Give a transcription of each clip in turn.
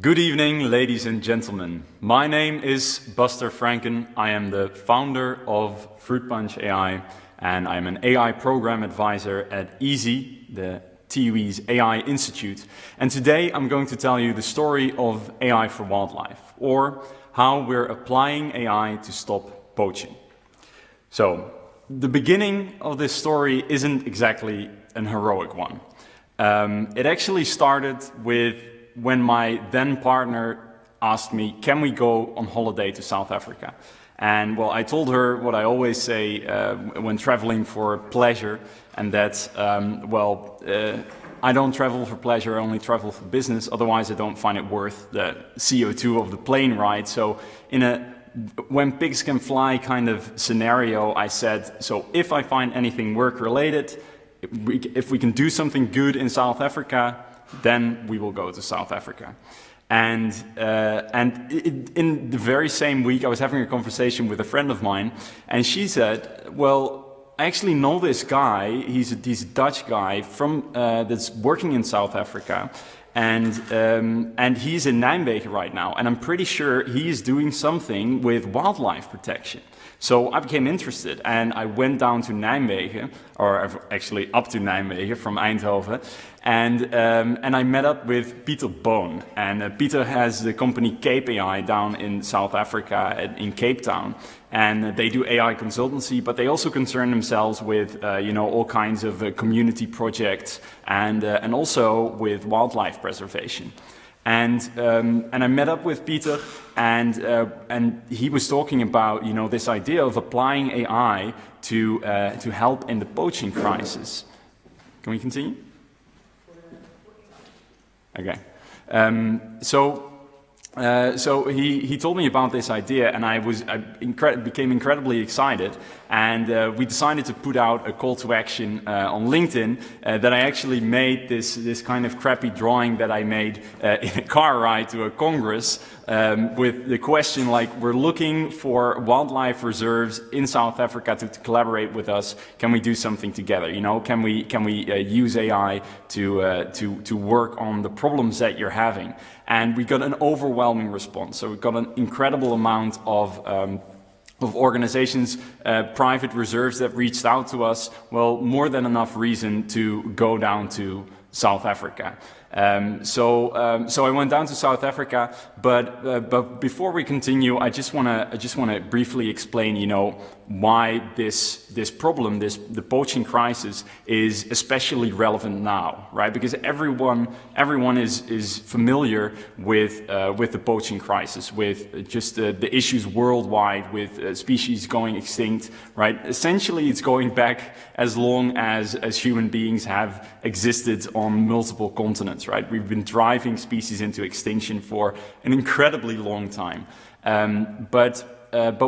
Good evening, ladies and gentlemen. My name is Buster Franken. I am the founder of FruitPunch AI, and I'm an AI program advisor at EHV, the TUE's AI Institute. And today I'm going to tell you the story of AI for wildlife, or how we're applying AI to stop poaching. So, the beginning of this story isn't exactly an heroic one. It actually started with when my then partner asked me, can we go on holiday to South Africa? And well, I told her what I always say when traveling for pleasure, and that's, I don't travel for pleasure, I only travel for business, otherwise I don't find it worth the CO2 of the plane ride. So in a when pigs can fly kind of scenario, I said, so if I find anything work-related, if we can do something good in South Africa, then we will go to South Africa. And in the very same week, I was having a conversation with a friend of mine, and she said, well, I actually know this guy, he's a Dutch guy from that's working in South Africa, and he's in Nijmegen right now, and I'm pretty sure he is doing something with wildlife protection. So I became interested, and I went down to Nijmegen, or actually up to Nijmegen from Eindhoven, and I met up with Pieter Boon. And Pieter has the company Cape AI down in South Africa, in Cape Town, and they do AI consultancy, but they also concern themselves with all kinds of community projects and also with wildlife preservation. And I met up with Pieter, and he was talking about this idea of applying AI to help in the poaching crisis. Can we continue? Okay. So he told me about this idea, and I became incredibly excited, and we decided to put out a call to action on LinkedIn that I actually made this kind of crappy drawing that I made in a car ride to a congress with the question like, we're looking for wildlife reserves in South Africa to collaborate with us. Can we do something together? Can we use AI to work on the problems that you're having? And we got an overwhelming response. So we got an incredible amount of organizations, private reserves that reached out to us. Well, more than enough reason to go down to South Africa. So I went down to South Africa, but before we continue, I just wanna briefly explain, why this problem, the poaching crisis, is especially relevant now, right? Because everyone is familiar with the poaching crisis, with just the issues worldwide, with species going extinct, right? Essentially, it's going back as long as human beings have existed on multiple continents, right? We've been driving species into extinction for an incredibly long time. But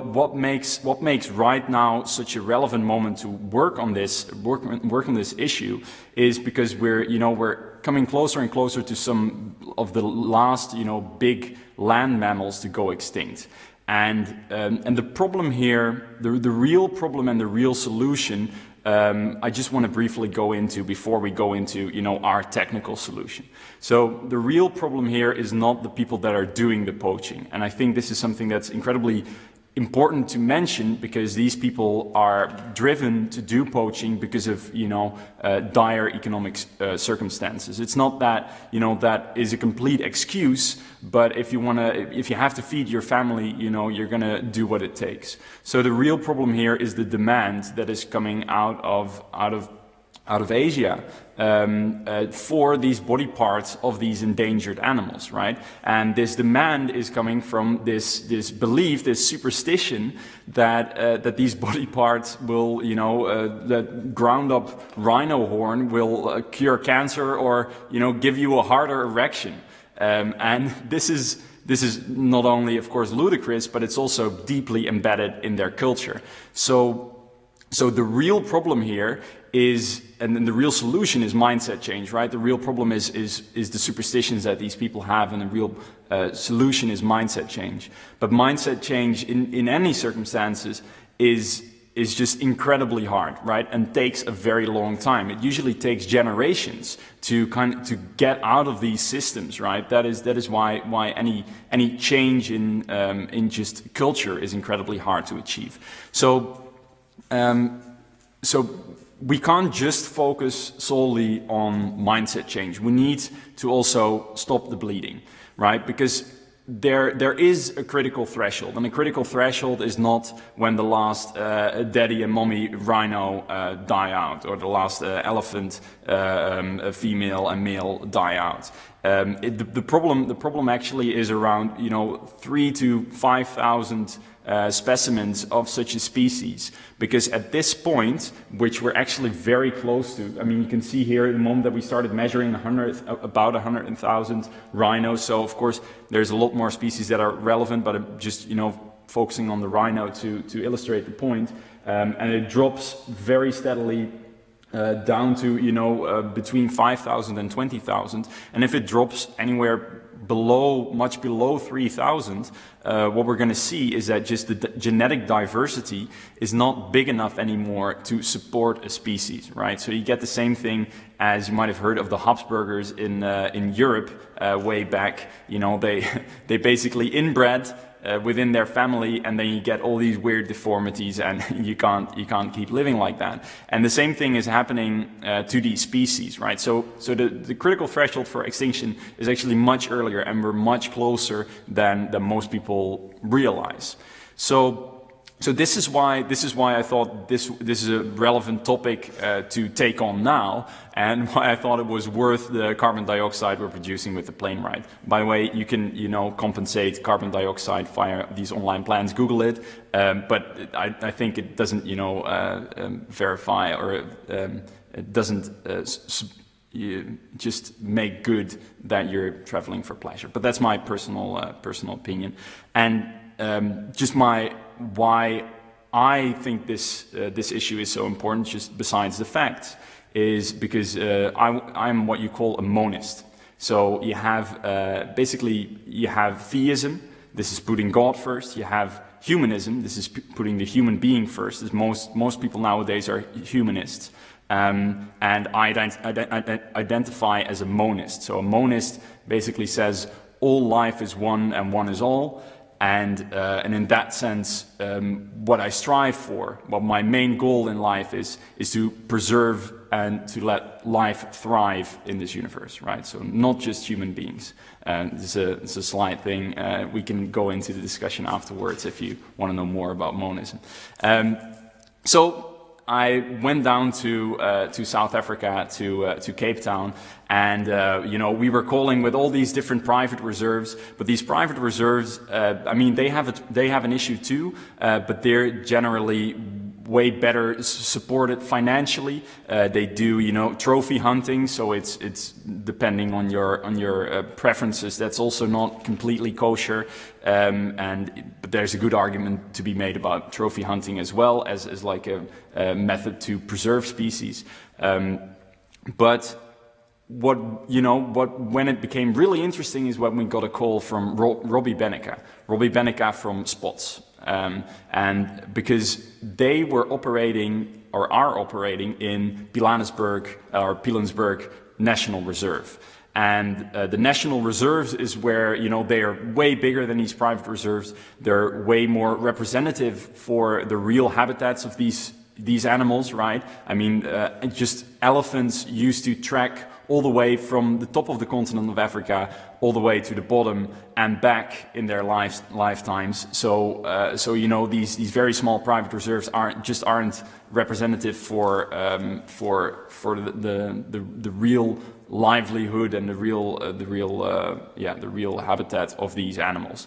what makes right now such a relevant moment to work on this issue is because we're coming closer and closer to some of the last big land mammals to go extinct. And the problem here, the real problem and the real solution, I just want to briefly go into before we go into our technical solution. So the real problem here is not the people that are doing the poaching, and I think this is something that's incredibly important to mention, because these people are driven to do poaching because of dire economic circumstances. It's not that that is a complete excuse, but if you have to feed your family, you're gonna do what it takes. So the real problem here is the demand that is coming out of Asia for these body parts of these endangered animals, right? And this demand is coming from this belief, this superstition that these body parts will, that ground up rhino horn will cure cancer or give you a harder erection. And this is not only, of course, ludicrous, but it's also deeply embedded in their culture. So the real problem here is, and then the real solution is mindset change, right? The real problem is the superstitions that these people have, and the real solution is mindset change. But mindset change in any circumstances is just incredibly hard, right? And takes a very long time. It usually takes generations to get out of these systems, right? That is why any change in just culture is incredibly hard to achieve. So we can't just focus solely on mindset change. We need to also stop the bleeding, right? Because there is a critical threshold, and the critical threshold is not when the last daddy and mommy rhino die out, or the last elephant, female and male die out. The problem actually is around 3,000 to 5,000 specimens of such a species, because at this point, which we're actually very close to, I mean, you can see here at the moment that we started measuring about 100,000 rhinos. So of course there's a lot more species that are relevant, but I'm just focusing on the rhino to illustrate the point, and it drops very steadily down to between 5,000 and 20,000, and if it drops anywhere much below 3,000, what we're going to see is that just the genetic diversity is not big enough anymore to support a species, right? So you get the same thing as you might have heard of the Habsburgers in Europe way back. They basically inbred within their family, and then you get all these weird deformities, and you can't keep living like that. And the same thing is happening to these species, right? So the critical threshold for extinction is actually much earlier, and we're much closer than most people realize. So this is why I thought this is a relevant topic to take on now, and why I thought it was worth the carbon dioxide we're producing with the plane ride. By the way, you can compensate carbon dioxide via these online plans. Google it, but I think it doesn't verify, or it doesn't just make good that you're traveling for pleasure. But that's my personal opinion, and just why I think this issue is so important, just besides the facts, is because I'm what you call a monist. So you have basically you have theism. This is putting God first. You have humanism. This is putting the human being first. As most people nowadays are humanists. And I identify as a monist. So a monist basically says all life is one and one is all. And in that sense, what I strive for, what my main goal in life is to preserve and to let life thrive in this universe, right? So not just human beings. It's a slight thing. We can go into the discussion afterwards if you want to know more about monism. So I went down to South Africa, to Cape Town, and we were calling with all these different private reserves. But these private reserves, I mean, they have an issue too, but they're generally way better supported financially. They do trophy hunting, so it's depending on your preferences. That's also not completely kosher, but there's a good argument to be made about trophy hunting as well as like a method to preserve species. But when it became really interesting is when we got a call from Robbie Bennica from Spots. And because they were operating or are operating in Pilanesberg National Reserve. And the national reserves is where, they are way bigger than these private reserves. They're way more representative for the real habitats of these animals, right? I mean, just elephants used to track all the way from the top of the continent of Africa all the way to the bottom and back in their lifetimes. So these very small private reserves aren't representative for the real livelihood and the real habitat of these animals.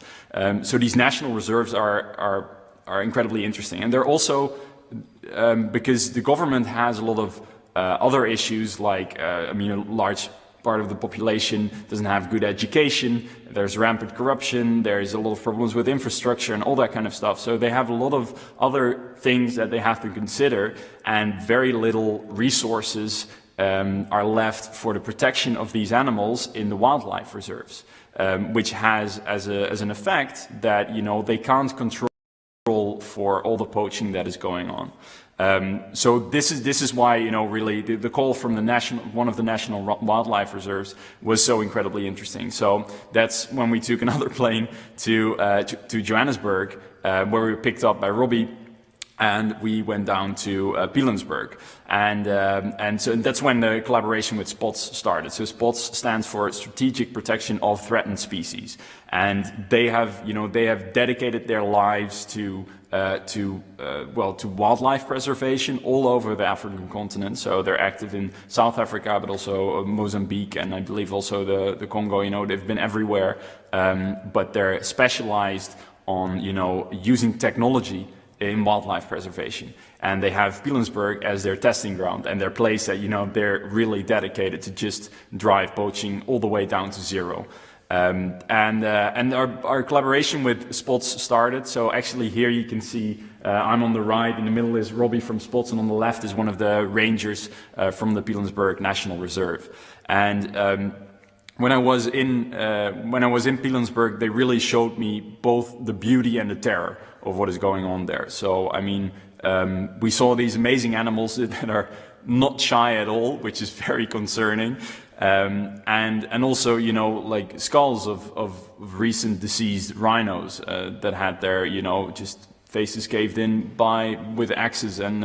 So these national reserves are incredibly interesting, and they're also because the government has a lot of other issues, like a large part of the population doesn't have good education, there's rampant corruption, there's a lot of problems with infrastructure and all that kind of stuff. So they have a lot of other things that they have to consider, and very little resources are left for the protection of these animals in the wildlife reserves, which has as an effect that they can't control for all the poaching that is going on. So this is why, you know, really the call from one of the national wildlife reserves was so incredibly interesting. So that's when we took another plane to Johannesburg, where we were picked up by Robbie, and we went down to Pilanesberg, and so that's when the collaboration with SPOTS started. So SPOTS stands for Strategic Protection of Threatened Species, and they have, you know, they have dedicated their lives to wildlife preservation all over the African continent. So they're active in South Africa, but also Mozambique, and I believe also the Congo. You know, they've been everywhere, but they're specialized on, you know, using technology in wildlife preservation, and they have Pilanesberg as their testing ground and their place that, you know, they're really dedicated to just drive poaching all the way down to zero. And our collaboration with SPOTS started. So actually here you can see I'm on the right, in the middle is Robbie from SPOTS, and on the left is one of the rangers from the Pilanesberg National Reserve. And when I was in Pilanesberg, they really showed me both the beauty and the terror of what is going on there. So I mean, we saw these amazing animals that are not shy at all, which is very concerning, and also, you know, like skulls of recent deceased rhinos that had their, you know, just faces caved in with axes and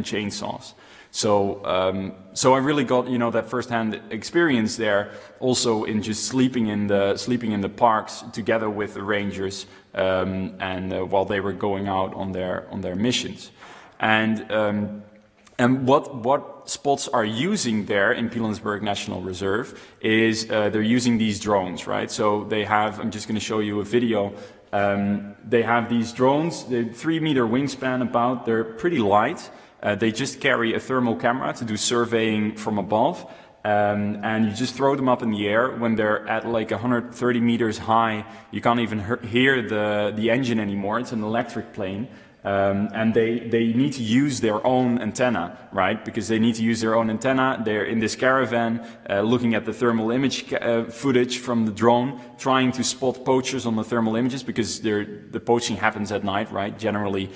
chainsaws. So I really got, you know, that first-hand experience there, also in just sleeping in the parks together with the rangers, while they were going out on their missions, and what SPOTS are using there in Pilanesberg National Reserve is they're using these drones, right? So they have, I'm just going to show you a video. They have these drones, they're 3-meter wingspan about, they're pretty light. They just carry a thermal camera to do surveying from above, and you just throw them up in the air. When they're at like 130 meters high, you can't even hear the engine anymore. It's an electric plane. And they need to use their own antenna, right? Because they need to use their own antenna. They're in this caravan, looking at the thermal image footage from the drone, trying to spot poachers on the thermal images, because the poaching happens at night, right? Generally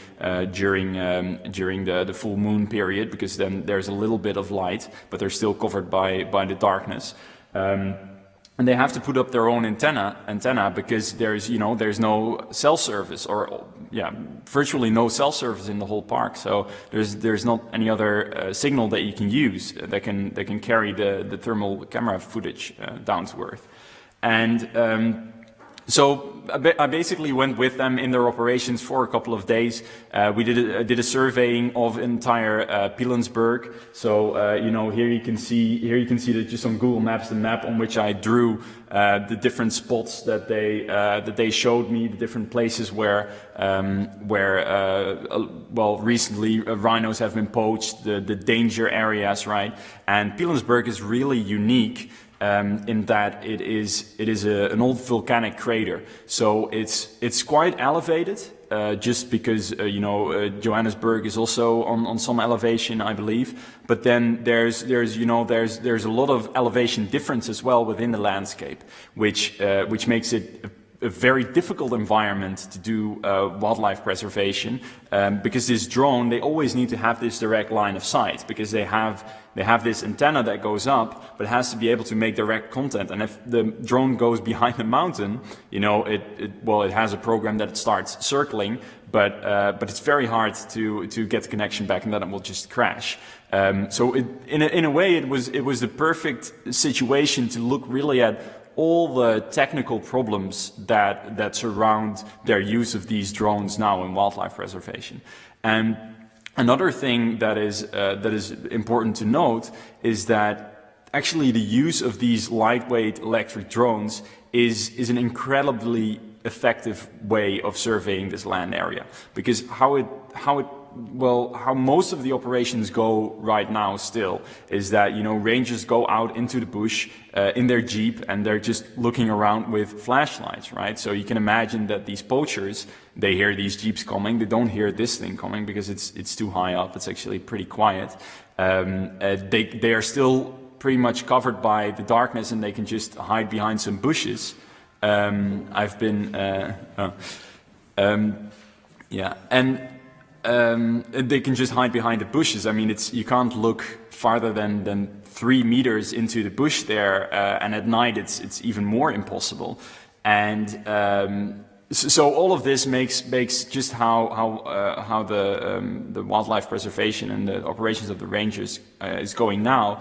during the full moon period, because then there's a little bit of light, but they're still covered by the darkness. And they have to put up their own antenna because there's no cell service, or virtually no cell service in the whole park. So there's not any other signal that you can use that can carry the thermal camera footage down to earth. And so I basically went with them in their operations for a couple of days. We did a surveying of entire Pilanesberg. So you know, here you can see that just on Google Maps, the map on which I drew the different spots that they showed me, the different places where recently rhinos have been poached, the danger areas, right? And Pilanesberg is really unique. In that it is an old volcanic crater, so it's quite elevated, just because Johannesburg is also on some elevation, I believe. But then there's a lot of elevation difference as well within the landscape, which makes it a very difficult environment to do wildlife preservation, because this drone, they always need to have this direct line of sight, because they have this antenna that goes up, but it has to be able to make direct contact. And if the drone goes behind the mountain, you know, it has a program that it starts circling, but it's very hard to get the connection back, and then it will just crash. So in a way, it was the perfect situation to look really at all the technical problems that surround their use of these drones now in wildlife preservation. And another thing that is important to note is that actually the use of these lightweight electric drones is an incredibly effective way of surveying this land area, because how most of the operations go right now still is that, you know, rangers go out into the bush in their Jeep, and they're just looking around with flashlights, right? So you can imagine that these poachers, they hear these Jeeps coming, they don't hear this thing coming because it's too high up, it's actually pretty quiet. They are still pretty much covered by the darkness, and they can just hide behind some bushes. Yeah, and they can just hide behind the bushes. I mean, you can't look farther than 3 meters into the bush there, and at night it's even more impossible. And so all of this makes just how the wildlife preservation and the operations of the rangers is going now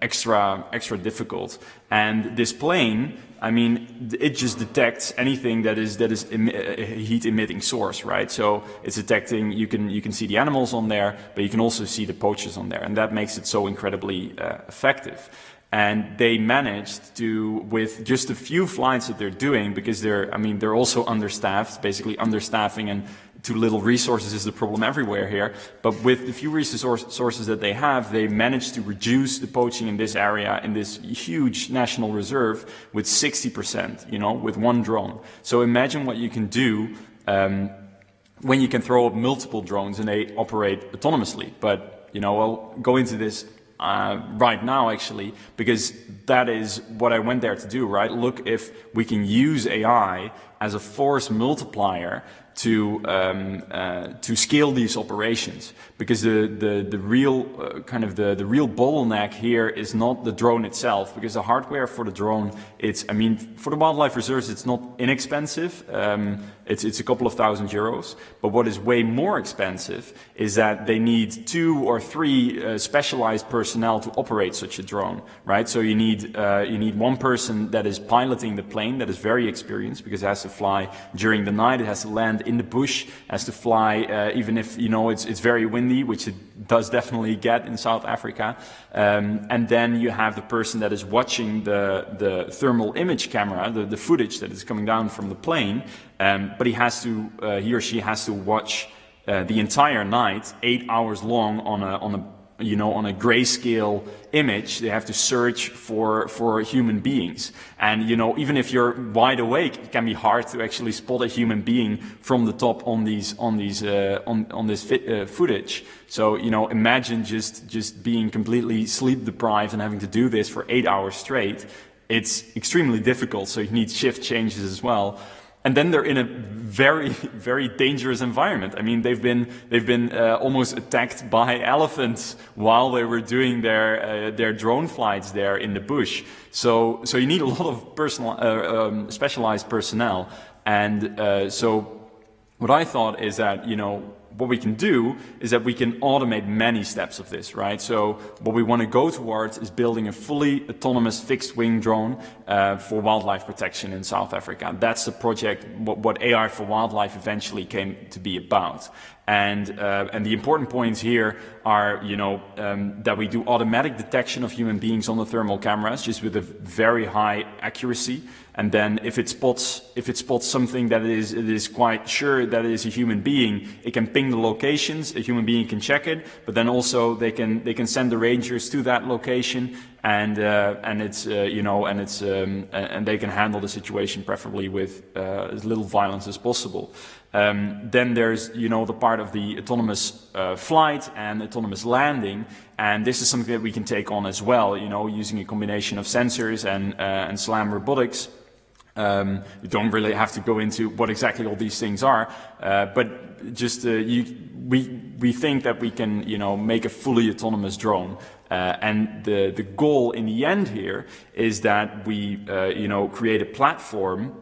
extra difficult. And this plane, I mean, it just detects anything that is a heat emitting source, right? So it's detecting, you can see the animals on there, but you can also see the poachers on there, and that makes it so incredibly effective. And they managed to, with just a few flights that they're doing, because they're also understaffed, basically understaffing and too little resources is the problem everywhere here. But with the few resources that they have, they managed to reduce the poaching in this area, in this huge national reserve, with 60%, you know, with one drone. So imagine what you can do when you can throw up multiple drones and they operate autonomously. But, you know, I'll go into this right now, actually, because that is what I went there to do, right? Look if we can use AI as a force multiplier to scale these operations, because the real the real bottleneck here is not the drone itself, because the hardware for the drone, I mean, for the wildlife reserves, it's not inexpensive. It's a couple of €1,000, but what is way more expensive is that they need 2 or 3 specialized personnel to operate such a drone, right? So you need one person that is piloting the plane, that is very experienced, because it has to fly during the night, it has to land in the bush, has to fly even if, you know, it's very windy, which it does definitely get in South Africa. And then you have the person that is watching the thermal image camera, the footage that is coming down from the plane, but he or she has to watch the entire night, 8 hours long, on a grayscale image. They have to search for human beings, and you know, even if you're wide awake, it can be hard to actually spot a human being from the top on this footage. So you know, imagine just being completely sleep deprived and having to do this for 8 hours straight. It's extremely difficult. So you need shift changes as well. And then they're in a very, very dangerous environment. I mean, they've been almost attacked by elephants while they were doing their drone flights there in the bush. So you need a lot of specialized personnel. And so what I thought is that, you know, what we can do is that we can automate many steps of this, right? So what we want to go towards is building a fully autonomous fixed-wing drone for wildlife protection in South Africa. That's the project, what AI for Wildlife eventually came to be about. And the important points here are, you know, that we do automatic detection of human beings on the thermal cameras, just with a very high accuracy. And then if it spots something that it is quite sure that it is a human being, it can ping the locations. A human being can check it, but then also they can send the rangers to that location, and it's you know, and it's and they can handle the situation preferably with as little violence as possible. Then there's, you know, the part of the autonomous flight and autonomous landing, and this is something that we can take on as well, you know, using a combination of sensors and SLAM robotics. You don't really have to go into what exactly all these things are, but just we think that we can, you know, make a fully autonomous drone. And the goal in the end here is that we, you know, create a platform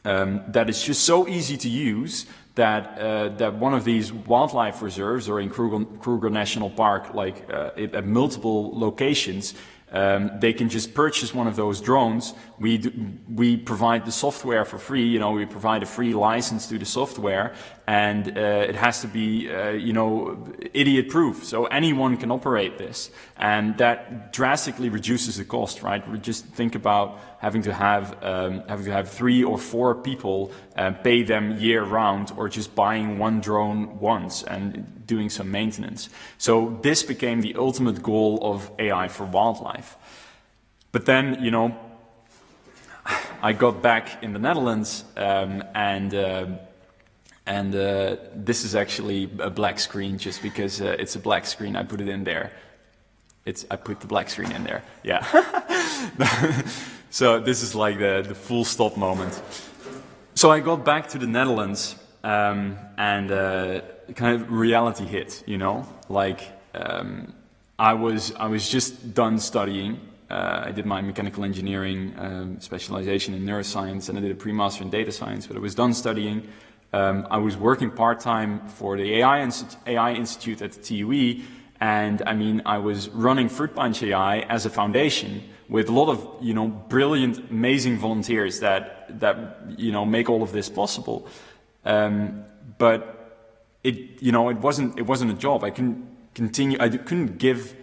that is just so easy to use that one of these wildlife reserves, or in Kruger National Park, like at multiple locations, they can just purchase one of those drones. We provide the software for free. You know, we provide a free license to the software, and it has to be, you know, idiot-proof. So anyone can operate this, and that drastically reduces the cost. Right? We just think about having to have 3 or 4 people pay them year-round, or just buying one drone once and doing some maintenance. So this became the ultimate goal of AI for wildlife. But then, you know, I got back in the Netherlands, and this is actually a black screen, just because it's a black screen. I put it in there. I put the black screen in there. Yeah. So this is like the full stop moment. So I got back to the Netherlands, and kind of reality hit, you know, like I was just done studying. I did my mechanical engineering specialization in neuroscience, and I did a pre-master in data science, but I was done studying. I was working part-time for the AI Institute at the TUE, and I mean, I was running FruitPunch AI as a foundation with a lot of, you know, brilliant, amazing volunteers that you know, make all of this possible. But it, you know, it wasn't a job. I couldn't give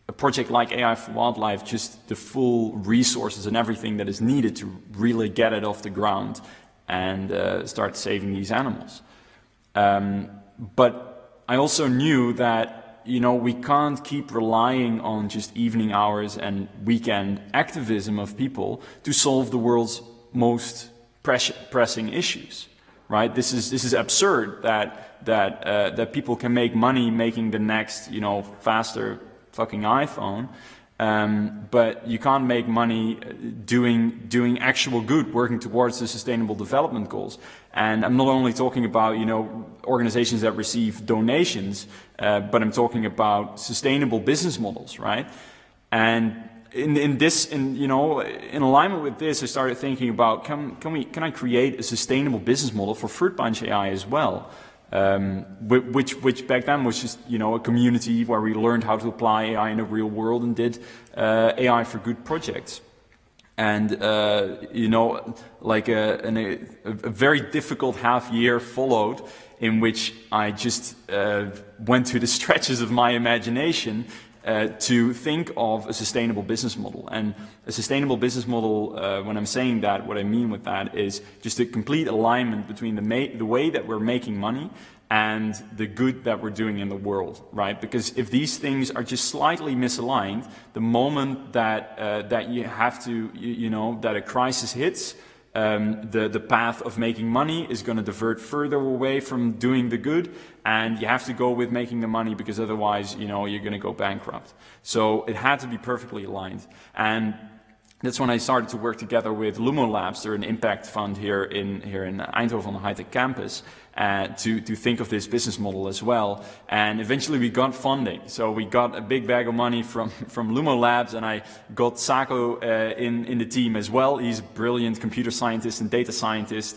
a project like AI for Wildlife just the full resources and everything that is needed to really get it off the ground and start saving these animals. But I also knew that, you know, we can't keep relying on just evening hours and weekend activism of people to solve the world's most pressing issues, right? This is absurd that people can make money making the next, you know, faster fucking iPhone, but you can't make money doing actual good, working towards the Sustainable Development Goals. And I'm not only talking about, you know, organizations that receive donations, but I'm talking about sustainable business models, right? And in alignment with this, I started thinking about can I create a sustainable business model for FruitPunch AI as well? Which back then was just, you know, a community where we learned how to apply AI in the real world and did AI for good projects. And, you know, like a very difficult half year followed in which I just went to the stretches of my imagination to think of a sustainable business model. And a sustainable business model, when I'm saying that, what I mean with that is just a complete alignment between the way that we're making money and the good that we're doing in the world, right? Because if these things are just slightly misaligned, the moment that you have to, you know, that a crisis hits, the path of making money is going to divert further away from doing the good, and you have to go with making the money because otherwise, you know, you're going to go bankrupt. So it had to be perfectly aligned. And that's when I started to work together with Lumo Labs. They're an impact fund here in Eindhoven on the high-tech campus, to think of this business model as well. And eventually we got funding. So we got a big bag of money from Lumo Labs, and I got Sako in the team as well. He's a brilliant computer scientist and data scientist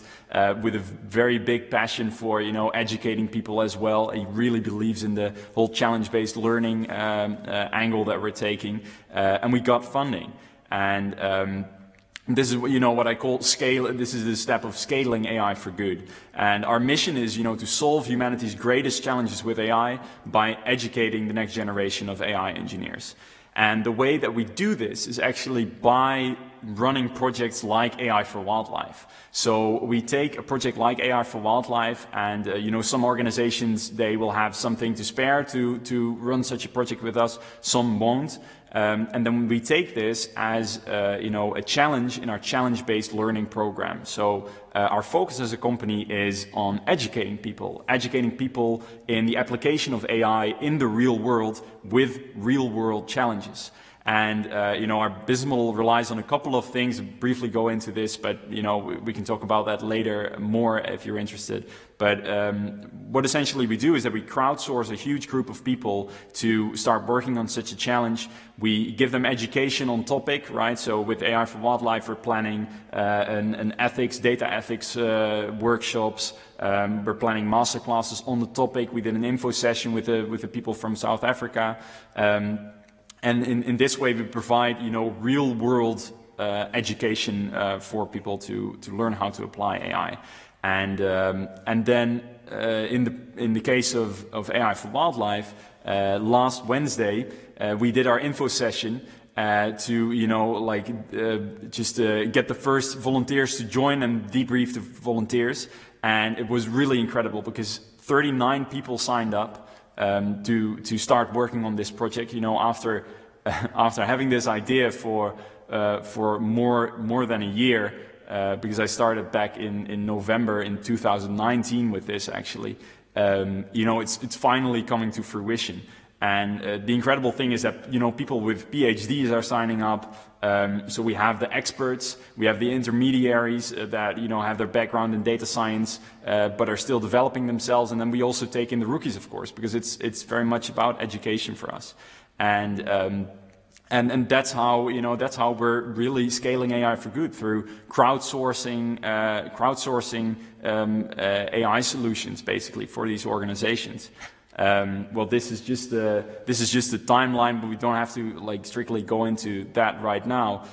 with a very big passion for, you know, educating people as well. He really believes in the whole challenge-based learning angle that we're taking, and we got funding. And this is, you know, what I call scale. This is the step of scaling AI for good. And our mission is, you know, to solve humanity's greatest challenges with AI by educating the next generation of AI engineers. And the way that we do this is actually by running projects like AI for Wildlife. So we take a project like AI for Wildlife, and you know, some organizations, they will have something to spare to run such a project with us, some won't. And then we take this as you know, a challenge in our challenge-based learning program. So our focus as a company is on educating people in the application of AI in the real world with real-world challenges. And you know, our business model relies on a couple of things. I'll briefly go into this, but you know, we can talk about that later more if you're interested. But what essentially we do is that we crowdsource a huge group of people to start working on such a challenge. We give them education on topic, right? So with AI for Wildlife, we're planning an data ethics workshops. We're planning master classes on the topic. We did an info session with the people from South Africa. And in this way, we provide, you know, real-world education for people to learn how to apply AI. And then in the case of AI for Wildlife, last Wednesday we did our info session to, you know, like get the first volunteers to join and debrief the volunteers, and it was really incredible because 39 people signed up. To start working on this project, you know, after having this idea for more than a year, because I started back in November in 2019 with this actually. You know, it's finally coming to fruition, And the incredible thing is that, you know, people with PhDs are signing up. So we have the experts, we have the intermediaries that, you know, have their background in data science, but are still developing themselves. And then we also take in the rookies, of course, because it's very much about education for us. And that's how, you know, that's how we're really scaling AI for good, through crowdsourcing AI solutions, basically, for these organizations. Well, this is just the timeline, but we don't have to like strictly go into that right now.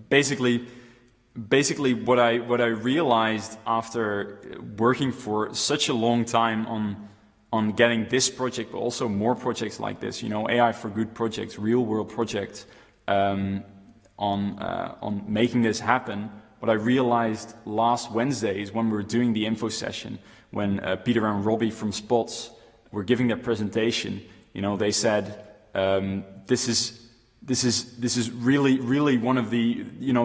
Basically, what I realized after working for such a long time on getting this project, but also more projects like this, you know, AI for good projects, real world projects, on making this happen. What I realized last Wednesday is when we were doing the info session, when Peter and Robbie from Spots were giving their presentation, you know, they said, this is really one of the, you know,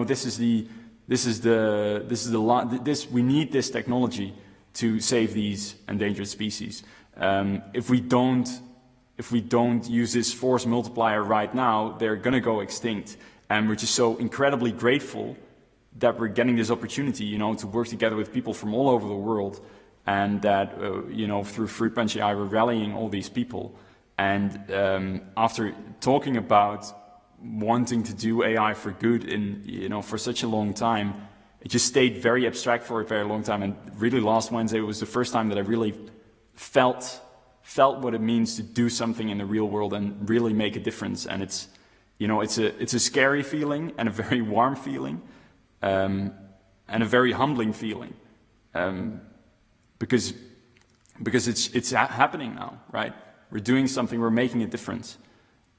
we need this technology to save these endangered species. If we don't use this force multiplier right now, they're gonna go extinct. And we're just so incredibly grateful that we're getting this opportunity, you know, to work together with people from all over the world. And that, you know, through FruitPunch AI, we're rallying all these people. And after talking about wanting to do AI for good in, you know, for such a long time, it just stayed very abstract for a very long time. And really last Wednesday was the first time that I really felt what it means to do something in the real world and really make a difference. And it's, you know, it's a scary feeling and a very warm feeling, and a very humbling feeling. Because it's happening now, right? We're doing something, we're making a difference.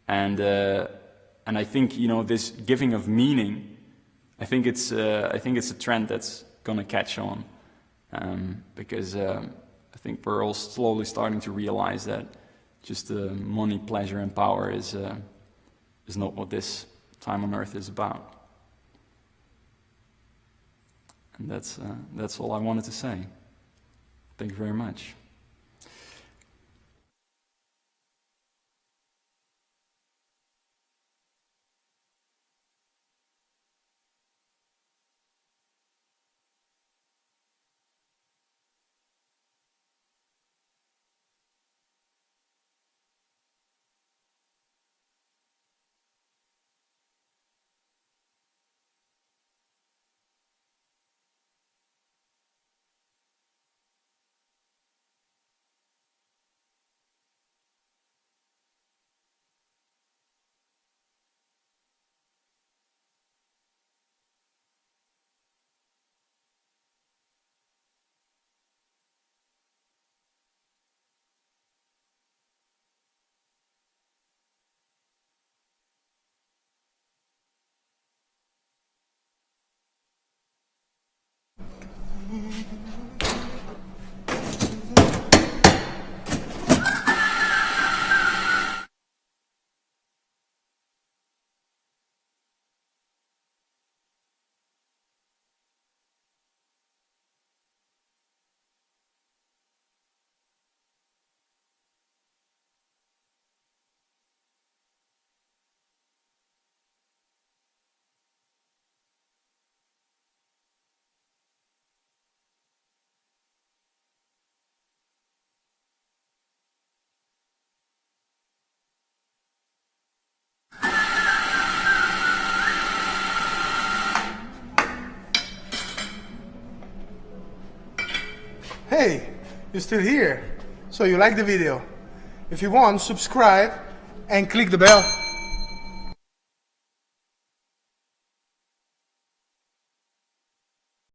And I think, you know, this giving of meaning, I think it's a trend that's gonna catch on. Because I think we're all slowly starting to realize that just money, pleasure, and power is not what this time on Earth is about. And that's all I wanted to say. Thank you very much. Hey, you're still here. So you like the video. If you want, subscribe and click the bell.